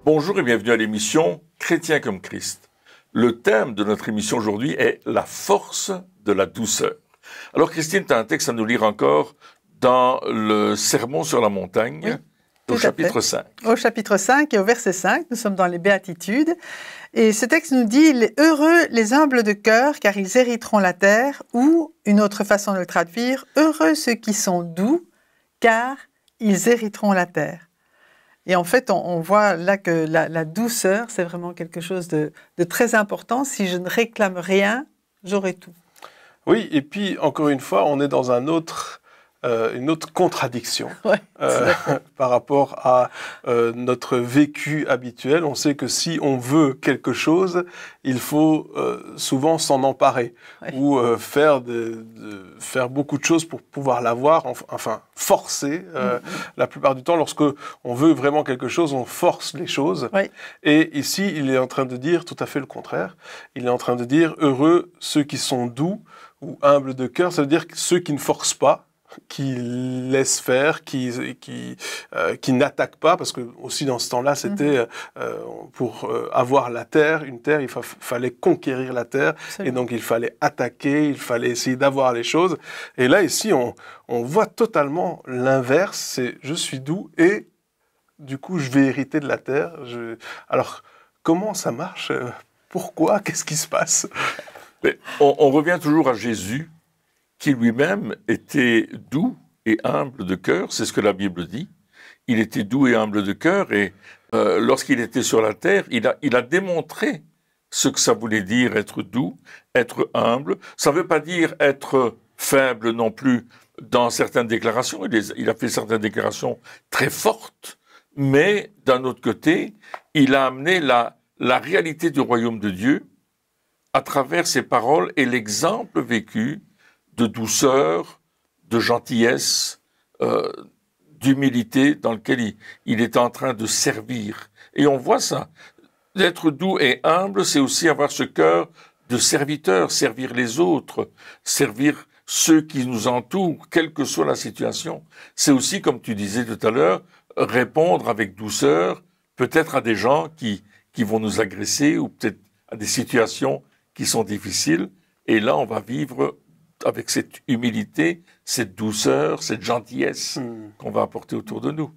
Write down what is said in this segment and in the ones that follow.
Bonjour et bienvenue à l'émission Chrétien comme Christ. Le thème de notre émission aujourd'hui est la force de la douceur. Alors Christine, tu as un texte à nous lire encore dans le Sermon sur la montagne, oui, au chapitre 5. Au chapitre 5 et au verset 5, nous sommes dans les Béatitudes. Et ce texte nous dit « Heureux les humbles de cœur, car ils hériteront la terre » ou, une autre façon de le traduire, « Heureux ceux qui sont doux, car ils hériteront la terre ». Et en fait, on voit là que la douceur, c'est vraiment quelque chose de très important. Si je ne réclame rien, j'aurai tout. Oui, et puis, encore une fois, on est dans une autre contradiction par rapport à notre vécu habituel. On sait que si on veut quelque chose, il faut souvent s'en emparer ou faire beaucoup de choses pour pouvoir l'avoir, enfin forcer. La plupart du temps, lorsque on veut vraiment quelque chose, on force les choses. Et ici, il est en train de dire tout à fait le contraire. Il est en train de dire « Heureux ceux qui sont doux ou humbles de cœur », ça veut dire ceux qui ne forcent pas, qui laisse faire, qui n'attaque pas, parce que aussi dans ce temps-là, c'était pour avoir la terre, une terre, il fallait conquérir la terre, et donc il fallait attaquer, il fallait essayer d'avoir les choses. Et là, ici, on voit totalement l'inverse, c'est « je suis doux et du coup, je vais hériter de la terre ». Alors, comment ça marche ? Pourquoi ? Qu'est-ce qui se passe ? Mais on revient toujours à Jésus, qui lui-même était doux et humble de cœur, c'est ce que la Bible dit. Il était doux et humble de cœur, et lorsqu'il était sur la terre, il a démontré ce que ça voulait dire être doux, être humble. Ça ne veut pas dire être faible non plus dans certaines déclarations. Il a fait certaines déclarations très fortes, mais d'un autre côté, il a amené la réalité du royaume de Dieu à travers ses paroles et l'exemple vécu de douceur, de gentillesse, d'humilité dans lequel il est en train de servir. Et on voit ça. D'être doux et humble, c'est aussi avoir ce cœur de serviteur, servir les autres, servir ceux qui nous entourent, quelle que soit la situation. C'est aussi, comme tu disais tout à l'heure, répondre avec douceur, peut-être à des gens qui vont nous agresser ou peut-être à des situations qui sont difficiles. Et là, on va vivre avec cette humilité, cette douceur, cette gentillesse qu'on va apporter autour de nous.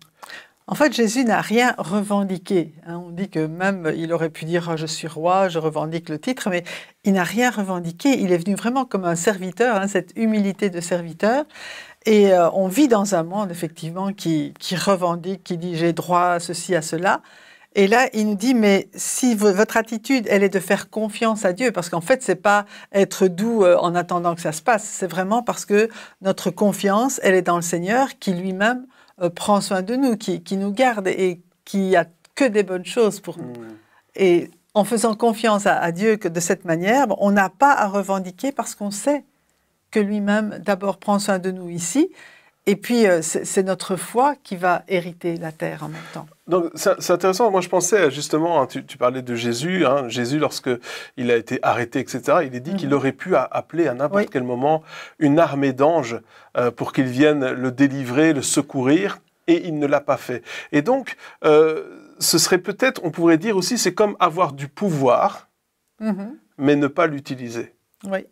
En fait, Jésus n'a rien revendiqué. On dit que même, il aurait pu dire « je suis roi, je revendique le titre », mais il n'a rien revendiqué. Il est venu vraiment comme un serviteur, cette humilité de serviteur. Et on vit dans un monde, effectivement, qui revendique, qui dit « j'ai droit à ceci, à cela ». Et là, il nous dit, mais si votre attitude, elle est de faire confiance à Dieu, parce qu'en fait, c'est pas être doux en attendant que ça se passe, c'est vraiment parce que notre confiance, elle est dans le Seigneur qui lui-même prend soin de nous, qui nous garde et qui a que des bonnes choses pour nous. Et en faisant confiance à Dieu que de cette manière, on n'a pas à revendiquer parce qu'on sait que lui-même d'abord prend soin de nous ici, et puis c'est notre foi qui va hériter la terre en même temps. Donc c'est intéressant, moi je pensais justement, tu parlais de Jésus, Jésus lorsqu'il a été arrêté, etc., il est dit qu'il aurait pu appeler à n'importe quel moment une armée d'anges pour qu'ils viennent le délivrer, le secourir, et il ne l'a pas fait. Et donc, ce serait peut-être, on pourrait dire aussi, c'est comme avoir du pouvoir, mais ne pas l'utiliser. Oui.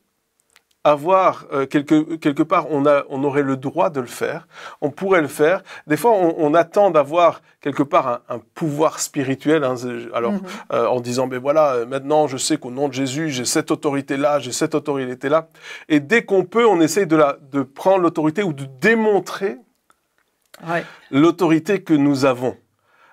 Avoir, quelque part, on aurait le droit de le faire, on pourrait le faire. Des fois, on attend d'avoir, quelque part, un pouvoir spirituel, en disant, ben voilà, maintenant, je sais qu'au nom de Jésus, j'ai cette autorité-là, j'ai cette autorité-là. Et dès qu'on peut, on essaye de prendre l'autorité ou de démontrer l'autorité que nous avons.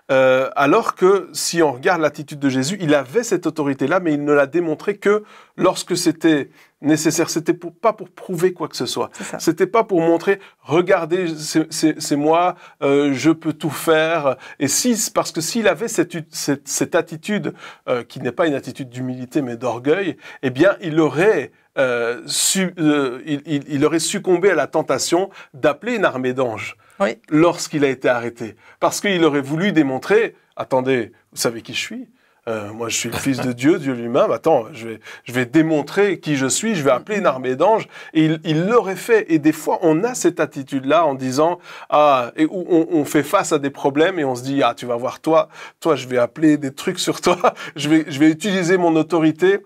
Alors que, si on regarde l'attitude de Jésus, il avait cette autorité-là, mais il ne l'a démontré que lorsque c'était nécessaire. C'était pas pour prouver quoi que ce soit. C'était pas pour montrer, regardez, c'est moi, je peux tout faire. Et parce que s'il avait cette attitude, qui n'est pas une attitude d'humilité, mais d'orgueil, eh bien, il aurait succombé à la tentation d'appeler une armée d'anges. Lorsqu'il a été arrêté. Parce qu'il aurait voulu démontrer, attendez, vous savez qui je suis ? moi je suis le fils de Dieu, Dieu lui-même, attends, je vais démontrer qui je suis, je vais appeler une armée d'anges. Et il l'aurait fait. Et des fois, on a cette attitude-là en disant, et où on fait face à des problèmes et on se dit, tu vas voir toi, je vais appeler des trucs sur toi, je vais utiliser mon autorité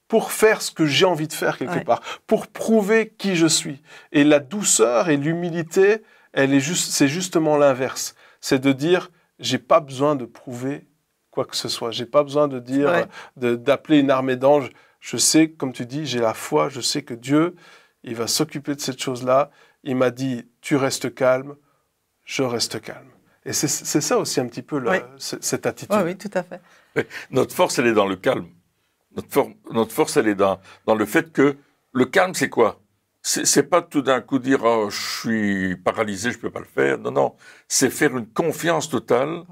pour faire ce que j'ai envie de faire quelque part, pour prouver qui je suis. Et la douceur et l'humilité, c'est justement l'inverse. C'est de dire, j'ai pas besoin de prouver quoi que ce soit. J'ai pas besoin de dire, d'appeler une armée d'anges. Je sais, comme tu dis, j'ai la foi, je sais que Dieu, il va s'occuper de cette chose-là. Il m'a dit, tu restes calme, je reste calme. Et c'est ça aussi un petit peu cette attitude. Oui, tout à fait. Notre force, elle est dans le calme. Notre force, elle est dans le fait que le calme, c'est quoi? C'est pas tout d'un coup dire je suis paralysé, je peux pas le faire. Non, non, c'est faire une confiance totale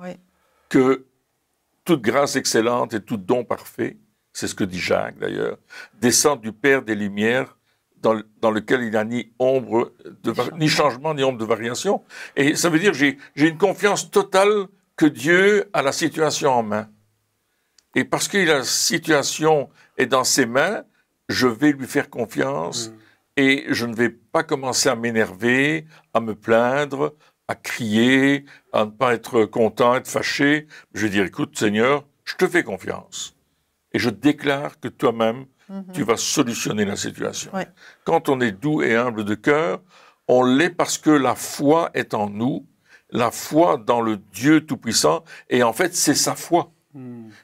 que toute grâce excellente et tout don parfait, c'est ce que dit Jacques d'ailleurs, descend du Père des Lumières, dans lequel il n'y a ni ni changement, ni ombre de variation. Et ça veut dire j'ai une confiance totale que Dieu a la situation en main. Et parce que la situation est dans ses mains, je vais lui faire confiance et je ne vais pas commencer à m'énerver, à me plaindre, à crier, à ne pas être content, être fâché. Je vais dire, écoute Seigneur, je te fais confiance. Et je déclare que toi-même, tu vas solutionner la situation. Ouais. Quand on est doux et humble de cœur, on l'est parce que la foi est en nous, la foi dans le Dieu Tout-Puissant, et en fait, c'est sa foi.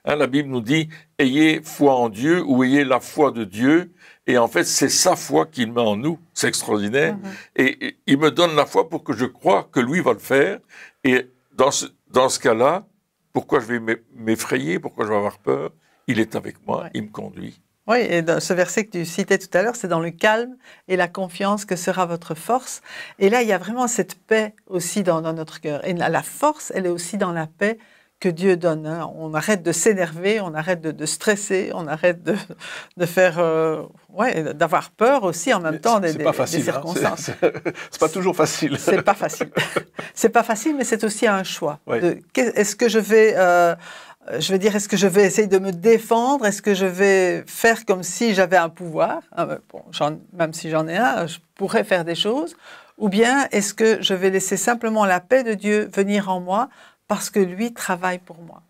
La Bible nous dit « Ayez foi en Dieu » ou « Ayez la foi de Dieu ». Et en fait, c'est sa foi qu'il met en nous. C'est extraordinaire. Et il me donne la foi pour que je croie que lui va le faire. Et dans ce cas-là, pourquoi je vais m'effrayer? Pourquoi je vais avoir peur? Il est avec moi, il me conduit. Oui, et dans ce verset que tu citais tout à l'heure, c'est dans le calme et la confiance que sera votre force. Et là, il y a vraiment cette paix aussi dans notre cœur. Et la force, elle est aussi dans la paix que Dieu donne. On arrête de s'énerver, on arrête de stresser, on arrête de faire, d'avoir peur aussi en même temps des circonstances. C'est pas toujours facile. C'est pas facile. C'est pas facile, mais c'est aussi un choix. Est-ce que je vais est-ce que je vais essayer de me défendre? Est-ce que je vais faire comme si j'avais un pouvoir? Même si j'en ai un, je pourrais faire des choses. Ou bien est-ce que je vais laisser simplement la paix de Dieu venir en moi parce que lui travaille pour moi.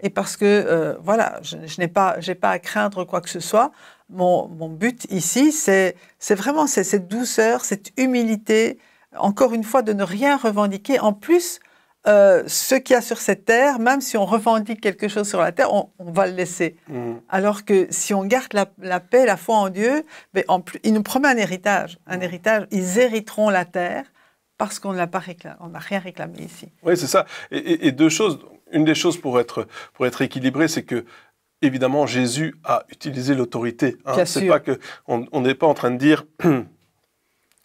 Et parce que, je n'ai pas à craindre quoi que ce soit. Mon but ici, c'est vraiment cette douceur, cette humilité, encore une fois, de ne rien revendiquer. En plus, ce qu'il y a sur cette terre, même si on revendique quelque chose sur la terre, on va le laisser. Alors que si on garde la paix, la foi en Dieu, il nous promet un héritage. Ils hériteront la terre. Parce qu'on n'a rien réclamé ici. Oui, c'est ça. Et deux choses. Une des choses pour être équilibré, c'est que, évidemment, Jésus a utilisé l'autorité. C'est pas que on n'est pas en train de dire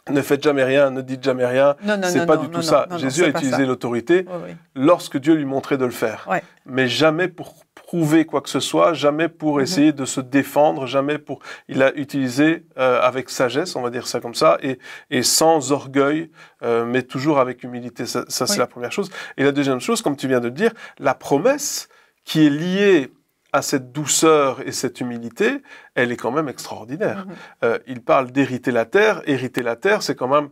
ne faites jamais rien, ne dites jamais rien. C'est pas du tout ça. Jésus a utilisé l'autorité lorsque Dieu lui montrait de le faire. Mais jamais pour prouver quoi que ce soit, jamais pour essayer de se défendre, jamais pour... Il a utilisé avec sagesse, on va dire ça comme ça, et sans orgueil, mais toujours avec humilité. Ça c'est la première chose. Et la deuxième chose, comme tu viens de le dire, la promesse qui est liée à cette douceur et cette humilité, elle est quand même extraordinaire. Il parle d'hériter la terre. Hériter la terre, c'est quand même...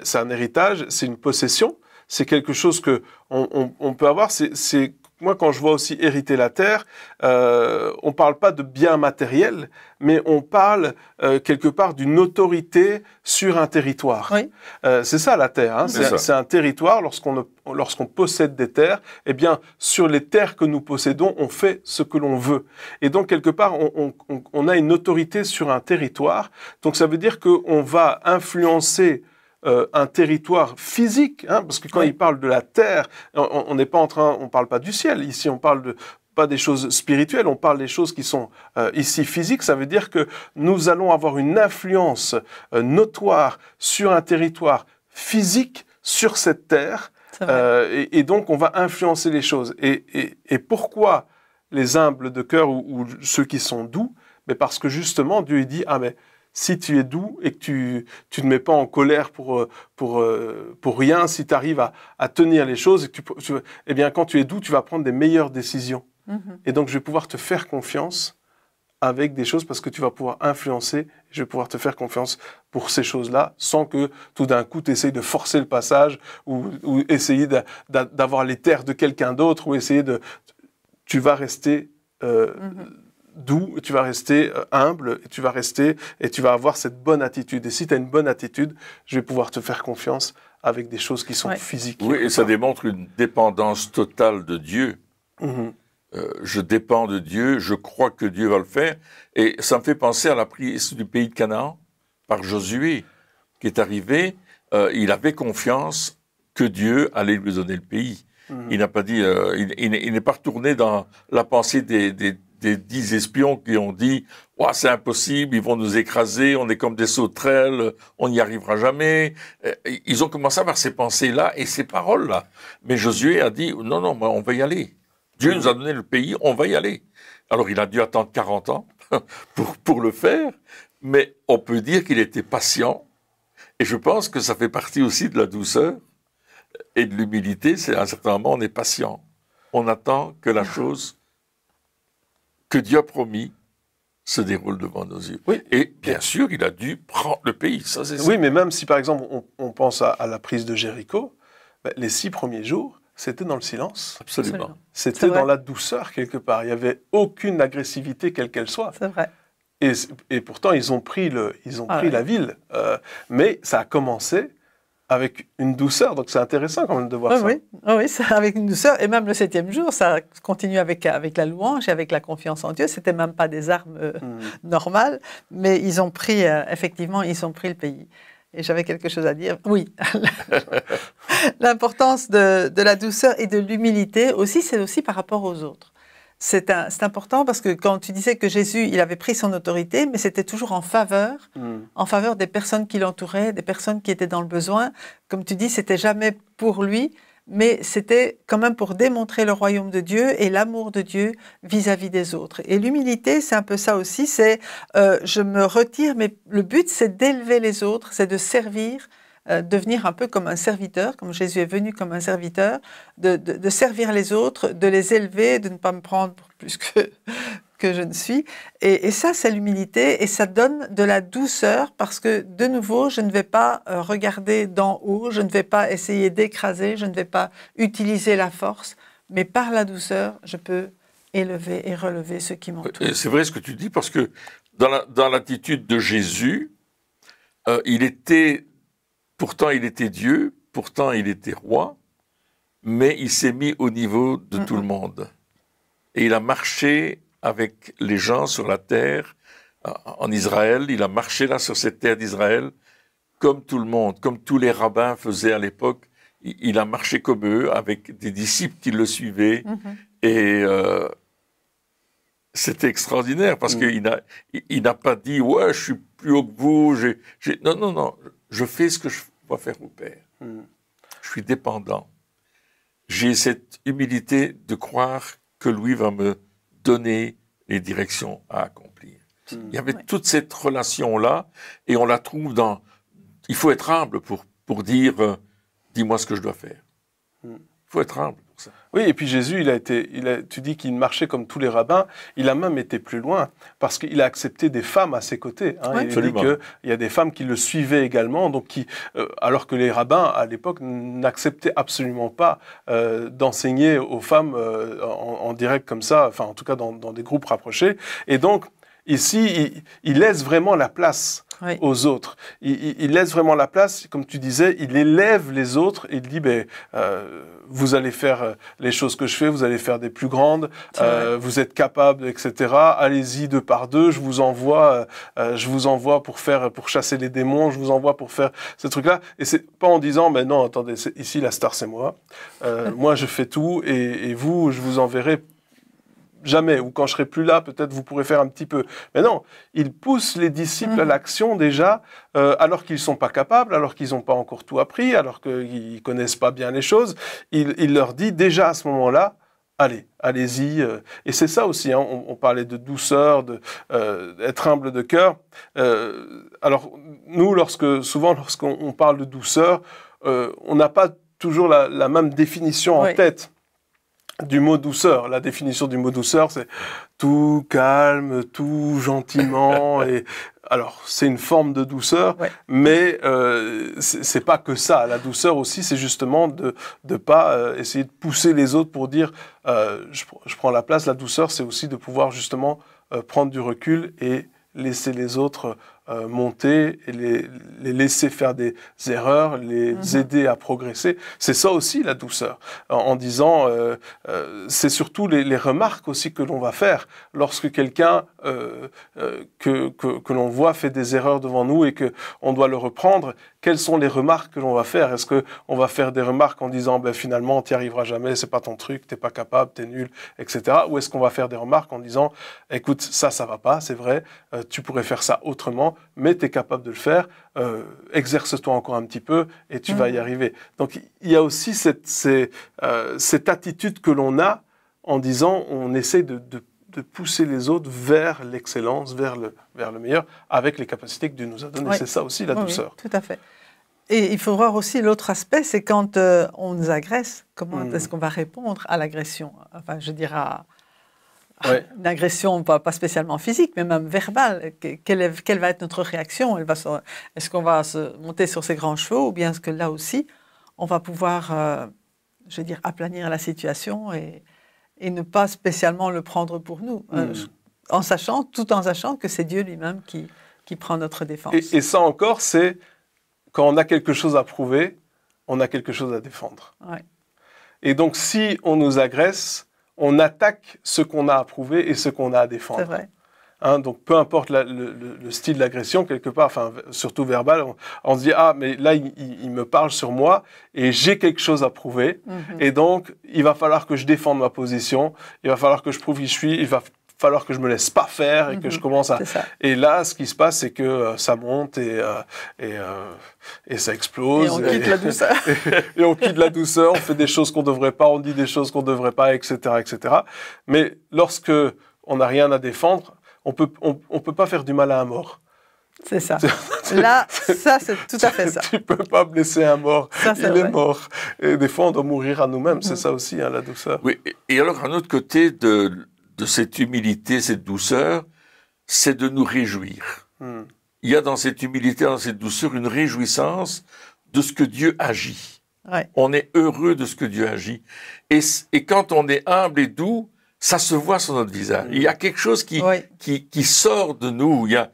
c'est un héritage, c'est une possession, c'est quelque chose que on peut avoir. Moi, quand je vois aussi hériter la terre, on parle pas de biens matériels, mais on parle quelque part d'une autorité sur un territoire. C'est ça la terre. C'est un territoire. Lorsqu'on possède des terres, eh bien, sur les terres que nous possédons, on fait ce que l'on veut. Et donc, quelque part, on a une autorité sur un territoire. Donc, ça veut dire qu'on va influencer un territoire physique, parce que quand il parle de la terre, on parle pas du ciel. Ici, on parle pas des choses spirituelles, on parle des choses qui sont ici physiques. Ça veut dire que nous allons avoir une influence notoire sur un territoire physique, sur cette terre, et donc on va influencer les choses. Et pourquoi les humbles de cœur ou ceux qui sont doux? Mais parce que justement, Dieu dit, mais si tu es doux et que tu ne mets pas en colère pour rien, si tu arrives à tenir les choses, eh bien, quand tu es doux, tu vas prendre des meilleures décisions. Et donc, je vais pouvoir te faire confiance avec des choses parce que tu vas pouvoir influencer. Je vais pouvoir te faire confiance pour ces choses-là sans que tout d'un coup, tu essayes de forcer le passage ou essayer d'avoir les terres de quelqu'un d'autre ou essayer de... Tu vas rester doux, tu vas rester humble, et tu vas avoir cette bonne attitude. Et si tu as une bonne attitude, je vais pouvoir te faire confiance avec des choses qui sont physiques. Oui, et ça démontre une dépendance totale de Dieu. Je dépends de Dieu, je crois que Dieu va le faire. Et ça me fait penser à la prise du pays de Canaan par Josué, qui est arrivé. Il avait confiance que Dieu allait lui donner le pays. Il n'a pas dit, il n'est pas retourné dans la pensée des 10 espions qui ont dit « c'est impossible, ils vont nous écraser, on est comme des sauterelles, on n'y arrivera jamais ». Ils ont commencé à avoir ces pensées-là et ces paroles-là. Mais Josué a dit « Non, on va y aller. Dieu nous a donné le pays, on va y aller ». Alors il a dû attendre 40 ans pour le faire, mais on peut dire qu'il était patient. Et je pense que ça fait partie aussi de la douceur et de l'humilité. C'est à un certain moment, on est patient. On attend que la chose que Dieu a promis se déroule devant nos yeux. Oui. Et bien sûr, il a dû prendre le pays. Ça, c'est oui, mais même si, par exemple, on pense à la prise de Jéricho, les 6 premiers jours, c'était dans le silence. Absolument. C'était dans la douceur, quelque part. Il n'y avait aucune agressivité, quelle qu'elle soit. C'est vrai. Et pourtant, ils ont pris la ville. Mais ça a commencé avec une douceur, donc c'est intéressant quand même de voir ça. Oui, avec une douceur, et même le 7e jour, ça continue avec la louange et avec la confiance en Dieu. C'était même pas des armes normales, mais ils ont pris, effectivement, ils ont pris le pays. Et j'avais quelque chose à dire. Oui, l'importance de la douceur et de l'humilité aussi, c'est aussi par rapport aux autres. C'est important parce que quand tu disais que Jésus, il avait pris son autorité, mais c'était toujours en faveur des personnes qui l'entouraient, des personnes qui étaient dans le besoin. Comme tu dis, c'était jamais pour lui, mais c'était quand même pour démontrer le royaume de Dieu et l'amour de Dieu vis-à-vis des autres. Et l'humilité, c'est un peu ça aussi, c'est je me retire, mais le but, c'est d'élever les autres, c'est de servir, devenir un peu comme un serviteur, comme Jésus est venu comme un serviteur, de servir les autres, de les élever, de ne pas me prendre pour plus que je ne suis. Et ça, c'est l'humilité, et ça donne de la douceur, parce que, de nouveau, je ne vais pas regarder d'en haut, je ne vais pas essayer d'écraser, je ne vais pas utiliser la force, mais par la douceur, je peux élever et relever ceux qui m'entourent. C'est vrai ce que tu dis, parce que dans l'attitude de Jésus, pourtant il était Dieu, pourtant il était roi, mais il s'est mis au niveau de tout le monde. Et il a marché avec les gens sur la terre, en Israël, il a marché là sur cette terre d'Israël, comme tout le monde, comme tous les rabbins faisaient à l'époque. Il a marché comme eux, avec des disciples qui le suivaient. Et c'était extraordinaire, parce qu'il n'a pas dit « Ouais, je suis plus haut que vous. » Non, je fais ce que je dois faire au Père. Je suis dépendant. J'ai cette humilité de croire que lui va me donner les directions à accomplir. Il y avait toute cette relation-là, et on la trouve dans... Il faut être humble pour dire « Dis-moi ce que je dois faire. » Il faut être humble pour ça. Oui, et puis Jésus, tu dis qu'il marchait comme tous les rabbins, il a même été plus loin, parce qu'il a accepté des femmes à ses côtés. Il dit qu'il y a des femmes qui le suivaient également, donc alors que les rabbins, à l'époque, n'acceptaient absolument pas d'enseigner aux femmes en direct comme ça, enfin en tout cas dans des groupes rapprochés. Et donc, ici, il laisse vraiment la place aux autres. Il laisse vraiment la place, comme tu disais, il élève les autres et il dit, vous allez faire les choses que je fais, vous allez faire des plus grandes, vous êtes capables, etc. Allez-y 2 par 2, je vous envoie pour chasser les démons, je vous envoie pour faire ces trucs-là. Et c'est pas en disant, mais non, attendez, ici la star c'est moi, moi je fais tout et vous, je vous enverrai jamais, ou quand je serai plus là, peut-être vous pourrez faire un petit peu. Mais non, il pousse les disciples à l'action déjà, alors qu'ils sont pas capables, alors qu'ils n'ont pas encore tout appris, alors qu'ils connaissent pas bien les choses. Il leur dit déjà à ce moment-là, allez-y. Et c'est ça aussi, on parlait de douceur, d'être humble de cœur. Alors nous, lorsqu'on parle de douceur, on n'a pas toujours la même définition en tête. du mot douceur. La définition du mot douceur, c'est tout calme, tout gentiment. Et alors, c'est une forme de douceur, mais c'est pas que ça. La douceur aussi, c'est justement de pas essayer de pousser les autres pour dire je prends la place. La douceur, c'est aussi de pouvoir justement prendre du recul et laisser les autres monter et les laisser faire des erreurs, les aider à progresser. C'est ça aussi la douceur. En disant, c'est surtout les remarques aussi que l'on va faire lorsque quelqu'un que l'on voit fait des erreurs devant nous et que on doit le reprendre. Quelles sont les remarques que l'on va faire? Est-ce que on va faire des remarques en disant ben finalement tu n'y arriveras jamais, c'est pas ton truc, t'es pas capable, t'es nul, etc. Ou est-ce qu'on va faire des remarques en disant écoute ça va pas, c'est vrai, tu pourrais faire ça autrement, mais tu es capable de le faire, exerce-toi encore un petit peu et tu vas y arriver. Donc il y a aussi cette attitude que l'on a en disant on essaie de pousser les autres vers l'excellence, vers le meilleur, avec les capacités que Dieu nous a données. C'est ça aussi la douceur. Oui, tout à fait. Et il faut voir aussi l'autre aspect, c'est quand on nous agresse, comment est-ce qu'on va répondre à l'agression? Enfin, je dirais une agression, pas spécialement physique, mais même verbale. Quelle va être notre réaction? Est-ce qu'on va se monter sur ses grands chevaux ou bien est-ce que là aussi, on va pouvoir, aplanir la situation et ne pas spécialement le prendre pour nous, tout en sachant que c'est Dieu lui-même qui prend notre défense. Et ça encore, c'est quand on a quelque chose à prouver, on a quelque chose à défendre. Ouais. Et donc, si on nous agresse, on attaque ce qu'on a à prouver et ce qu'on a à défendre. C'est vrai. Donc, peu importe le style d'agression, quelque part, enfin, surtout verbal, on se dit « Ah, mais là, il me parle sur moi et j'ai quelque chose à prouver. Et donc, il va falloir que je défende ma position, il va falloir que je prouve qui je suis, il va falloir que je me laisse pas faire et que je commence à... » Et là, ce qui se passe, c'est que ça monte et ça explose. Et on quitte la douceur. Et on quitte la douceur, on fait des choses qu'on devrait pas, on dit des choses qu'on devrait pas, etc., etc. Mais lorsque on n'a rien à défendre, on peut pas faire du mal à un mort. C'est ça. Là, ça, c'est tout à fait ça. Tu peux pas blesser un mort. Ça, il est mort. Et des fois, on doit mourir à nous-mêmes. C'est ça aussi, la douceur. Oui. Et alors, un autre côté de cette humilité, cette douceur, c'est de nous réjouir. Il y a dans cette humilité, dans cette douceur, une réjouissance de ce que Dieu agit. Ouais. On est heureux de ce que Dieu agit. Et quand on est humble et doux, ça se voit sur notre visage. Il y a quelque chose qui sort de nous. Il y a,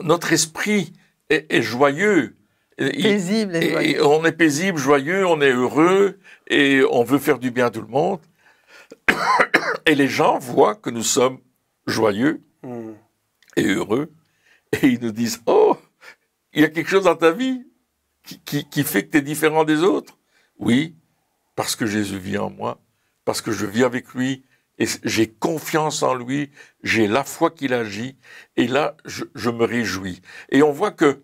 notre esprit est joyeux. Paisible et joyeux. Et on est paisible, joyeux, on est heureux et on veut faire du bien à tout le monde. Et les gens voient que nous sommes joyeux et heureux. Et ils nous disent « Oh, il y a quelque chose dans ta vie qui fait que tu es différent des autres. » Oui, parce que Jésus vit en moi, parce que je vis avec lui, et j'ai confiance en lui, j'ai la foi qu'il agit, et là, je me réjouis. Et on voit que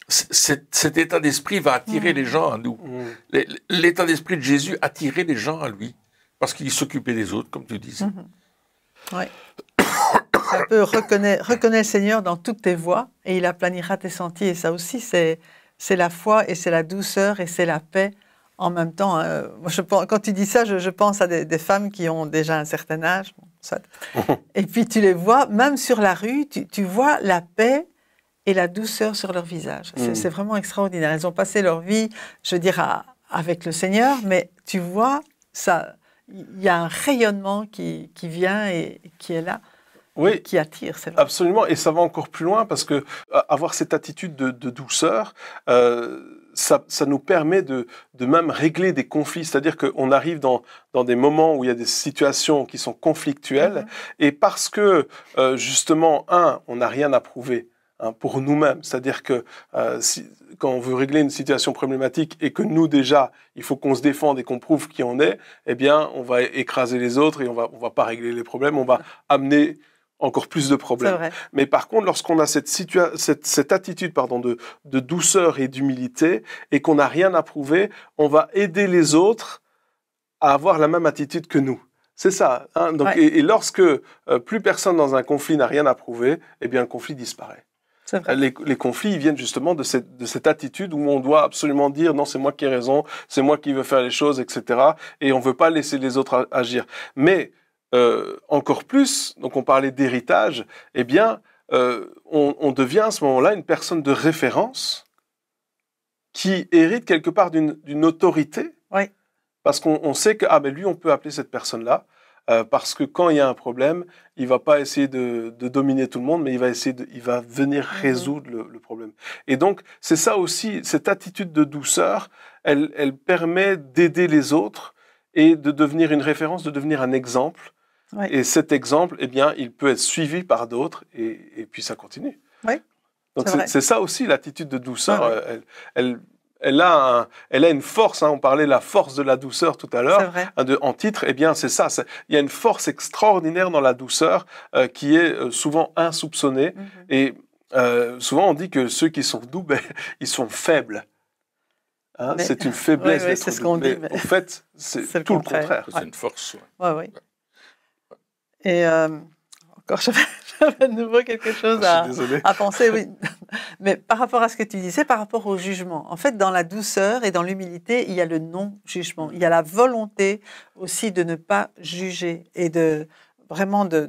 cet état d'esprit va attirer les gens à nous. L'état d'esprit de Jésus attirait les gens à lui, parce qu'il s'occupait des autres, comme tu disais. Oui. C'est un peu reconnais le Seigneur dans toutes tes voies, et il aplanira tes sentiers. Et ça aussi, c'est la foi, et c'est la douceur, et c'est la paix. En même temps, quand tu dis ça, je pense à des femmes qui ont déjà un certain âge. Et puis tu les vois, même sur la rue, tu vois la paix et la douceur sur leur visage. C'est vraiment extraordinaire. Elles ont passé leur vie, je dirais, avec le Seigneur, mais tu vois, il y a un rayonnement qui vient et qui est là. Oui, qui attire, c'est vrai. Absolument, et ça va encore plus loin parce que avoir cette attitude de douceur, ça nous permet de même régler des conflits. C'est-à-dire qu'on arrive dans des moments où il y a des situations qui sont conflictuelles, et parce que justement, on n'a rien à prouver pour nous-mêmes. C'est-à-dire que quand on veut régler une situation problématique et que nous déjà, il faut qu'on se défende et qu'on prouve qui on est, eh bien, on va écraser les autres et on va pas régler les problèmes. On va amener encore plus de problèmes. Mais par contre, lorsqu'on a cette attitude de douceur et d'humilité et qu'on n'a rien à prouver, on va aider les autres à avoir la même attitude que nous. C'est ça. Donc, et lorsque plus personne dans un conflit n'a rien à prouver, eh bien le conflit disparaît. Les conflits, ils viennent justement de cette attitude où on doit absolument dire non, c'est moi qui ai raison, c'est moi qui veux faire les choses, etc. Et on veut pas laisser les autres agir. Mais encore plus, donc on parlait d'héritage, eh bien, on devient à ce moment-là une personne de référence qui hérite quelque part d'une autorité. Oui. Parce qu'on sait que mais lui, on peut appeler cette personne-là. Parce que quand il y a un problème, il va pas essayer de dominer tout le monde, mais il va venir résoudre le problème. Et donc, c'est ça aussi, cette attitude de douceur, elle permet d'aider les autres et de devenir une référence, de devenir un exemple. Oui. Et cet exemple, eh bien, il peut être suivi par d'autres et puis ça continue. Oui. Donc, c'est ça aussi, l'attitude de douceur. Elle a une force, on parlait de la force de la douceur tout à l'heure, en titre, eh bien c'est ça, il y a une force extraordinaire dans la douceur qui est souvent insoupçonnée, et souvent on dit que ceux qui sont doux, ils sont faibles. C'est une faiblesse d'être c'est ce doux, qu'on dit, mais en fait, c'est tout le contraire. C'est une force. Oui. Et encore, j'avais de nouveau quelque chose à penser, oui. Mais par rapport à ce que tu disais, par rapport au jugement, en fait, dans la douceur et dans l'humilité, il y a le non-jugement. Il y a la volonté aussi de ne pas juger et de vraiment de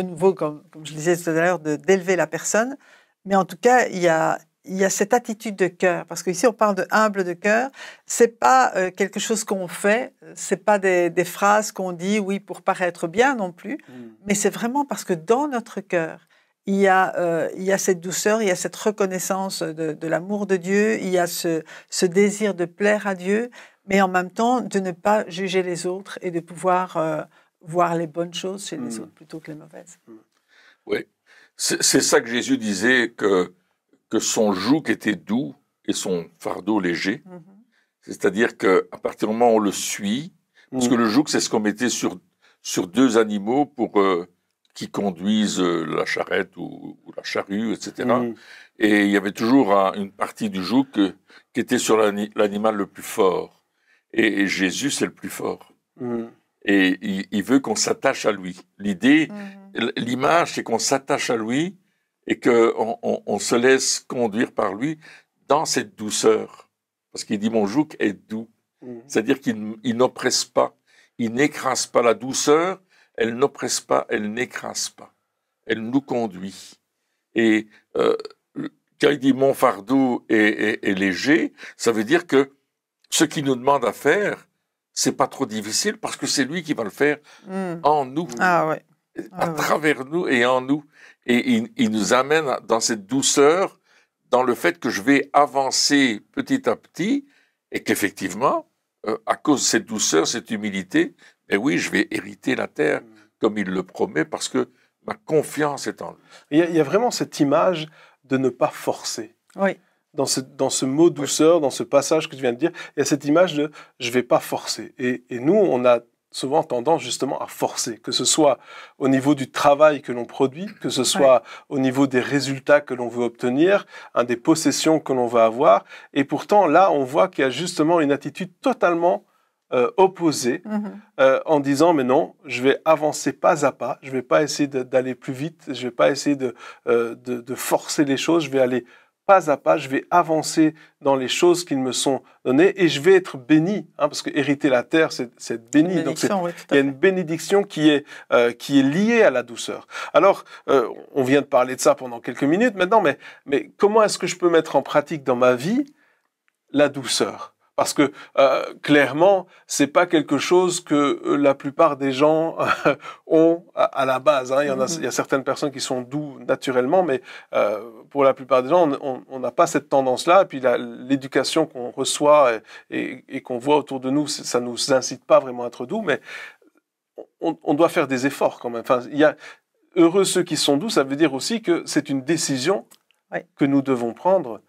nouveau, comme je disais tout à l'heure, d'élever la personne. Mais en tout cas, il y a cette attitude de cœur, parce qu'ici on parle de humble de cœur. C'est pas quelque chose qu'on fait, c'est pas des phrases qu'on dit oui pour paraître bien non plus, mais c'est vraiment parce que dans notre cœur il y a cette douceur, il y a cette reconnaissance de l'amour de Dieu, il y a ce désir de plaire à Dieu, mais en même temps de ne pas juger les autres et de pouvoir voir les bonnes choses chez les autres plutôt que les mauvaises. Oui, c'est ça que Jésus disait que son joug était doux et son fardeau léger. C'est-à-dire qu'à partir du moment où on le suit, parce que le joug, c'est ce qu'on mettait sur deux animaux pour qui conduisent la charrette ou la charrue, etc. Et il y avait toujours une partie du joug qui était sur l'animal le plus fort. Et Jésus, c'est le plus fort. Et il veut qu'on s'attache à lui. L'idée, l'image, c'est qu'on s'attache à lui et qu'on se laisse conduire par lui dans cette douceur. Parce qu'il dit, mon joug est doux. C'est-à-dire qu'il n'oppresse pas, il n'écrase pas. La douceur, elle n'oppresse pas, elle n'écrase pas. Elle nous conduit. Et quand il dit, mon fardeau est léger, ça veut dire que ce qu'il nous demande à faire, c'est pas trop difficile parce que c'est lui qui va le faire en nous. À travers nous et en nous. Et il nous amène dans cette douceur, dans le fait que je vais avancer petit à petit et qu'effectivement, à cause de cette douceur, cette humilité, oui, je vais hériter la terre comme il le promet parce que ma confiance est en lui. Il y a vraiment cette image de ne pas forcer. Oui. Dans ce mot douceur, dans ce passage que tu viens de dire, il y a cette image de je ne vais pas forcer. Et nous, on a souvent tendance justement à forcer, que ce soit au niveau du travail que l'on produit, que ce soit au niveau des résultats que l'on veut obtenir, des possessions que l'on veut avoir. Et pourtant, là, on voit qu'il y a justement une attitude totalement opposée en disant, mais non, je vais avancer pas à pas, je vais pas essayer d'aller plus vite, je vais pas essayer de forcer les choses, je vais aller pas à pas, je vais avancer dans les choses qui me sont données et je vais être béni, parce que hériter la terre, c'est être béni. Donc il y a une bénédiction qui est liée à la douceur. Alors, on vient de parler de ça pendant quelques minutes maintenant, mais comment est-ce que je peux mettre en pratique dans ma vie la douceur ? Parce que clairement, c'est pas quelque chose que la plupart des gens ont à la base. Il y a certaines personnes qui sont doux naturellement, mais pour la plupart des gens, on n'a pas cette tendance-là. Et puis l'éducation qu'on reçoit et qu'on voit autour de nous, ça nous incite pas vraiment à être doux, mais on doit faire des efforts quand même. Enfin, il y a heureux ceux qui sont doux, ça veut dire aussi que c'est une décision que nous devons prendre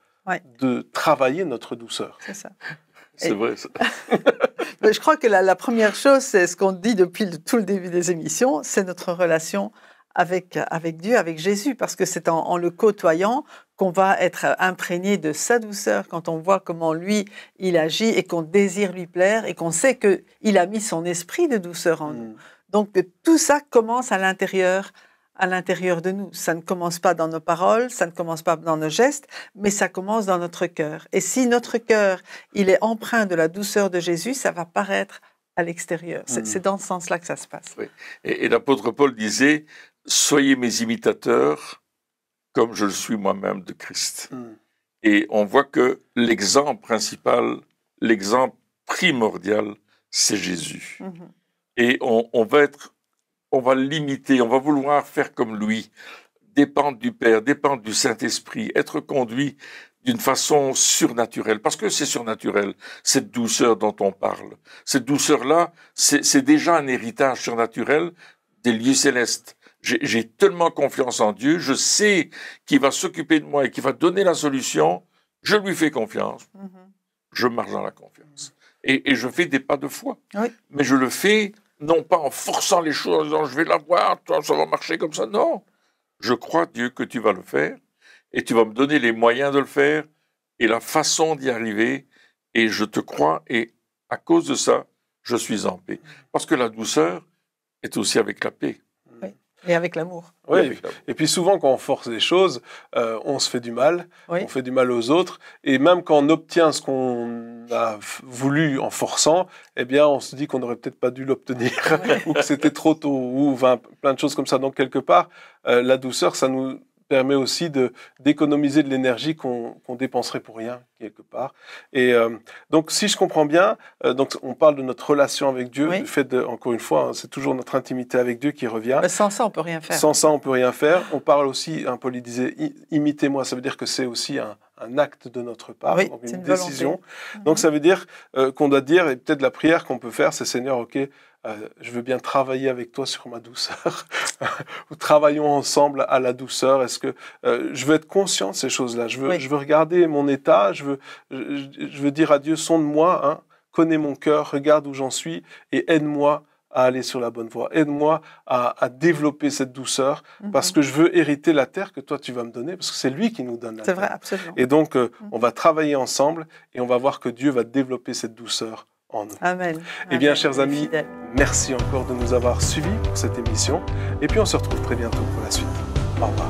de travailler notre douceur. C'est ça. C'est vrai, ça. Je crois que la première chose, c'est ce qu'on dit depuis tout le début des émissions, c'est notre relation avec Dieu, avec Jésus, parce que c'est en le côtoyant qu'on va être imprégné de sa douceur, quand on voit comment lui, il agit et qu'on désire lui plaire et qu'on sait qu'il a mis son esprit de douceur en nous. Donc tout ça commence à l'intérieur à l'intérieur de nous. Ça ne commence pas dans nos paroles, ça ne commence pas dans nos gestes, mais ça commence dans notre cœur. Et si notre cœur, il est empreint de la douceur de Jésus, ça va paraître à l'extérieur. C'est dans ce sens-là que ça se passe. Oui. Et l'apôtre Paul disait, soyez mes imitateurs comme je le suis moi-même de Christ. Et on voit que l'exemple principal, l'exemple primordial, c'est Jésus. Et on va l'imiter, on va vouloir faire comme lui, dépendre du Père, dépendre du Saint-Esprit, être conduit d'une façon surnaturelle, parce que c'est surnaturel, cette douceur dont on parle. Cette douceur-là, c'est déjà un héritage surnaturel des lieux célestes. J'ai tellement confiance en Dieu, je sais qu'il va s'occuper de moi et qu'il va donner la solution, je lui fais confiance, je marche dans la confiance. Et je fais des pas de foi. Oui. Mais je le fais non pas en forçant les choses, en disant je vais l'avoir, ça va marcher comme ça, non. Je crois, Dieu, que tu vas le faire et tu vas me donner les moyens de le faire et la façon d'y arriver et je te crois et à cause de ça, je suis en paix. Parce que la douceur est aussi avec la paix. Et avec l'amour. Oui, et puis souvent quand on force les choses, on se fait du mal, on fait du mal aux autres, et même quand on obtient ce qu'on a voulu en forçant, eh bien on se dit qu'on n'aurait peut-être pas dû l'obtenir, ou que c'était trop tôt, ou plein de choses comme ça. Donc quelque part, la douceur, ça nous permet aussi d'économiser de l'énergie qu'on dépenserait pour rien, quelque part. Et donc, si je comprends bien, donc on parle de notre relation avec Dieu, du fait de, encore une fois, c'est toujours notre intimité avec Dieu qui revient. Mais sans ça, on peut rien faire. Sans ça, on peut rien faire. On parle aussi, Paul disait, imitez-moi, ça veut dire que c'est aussi un acte de notre part, donc une décision. Donc, ça veut dire qu'on doit dire, et peut-être la prière qu'on peut faire, c'est Seigneur, ok, je veux bien travailler avec toi sur ma douceur. Travaillons ensemble à la douceur. Est-ce que je veux être conscient de ces choses-là? Je veux regarder mon état. Je veux dire à Dieu, sonde-moi, connais mon cœur, regarde où j'en suis et aide-moi à aller sur la bonne voie. Aide-moi à développer cette douceur parce que je veux hériter la terre que toi tu vas me donner parce que c'est lui qui nous donne la terre. C'est vrai, absolument. Et donc on va travailler ensemble et on va voir que Dieu va développer cette douceur en nous. Amen. Eh bien, chers amis, merci encore de nous avoir suivis pour cette émission. Et puis, on se retrouve très bientôt pour la suite. Au revoir.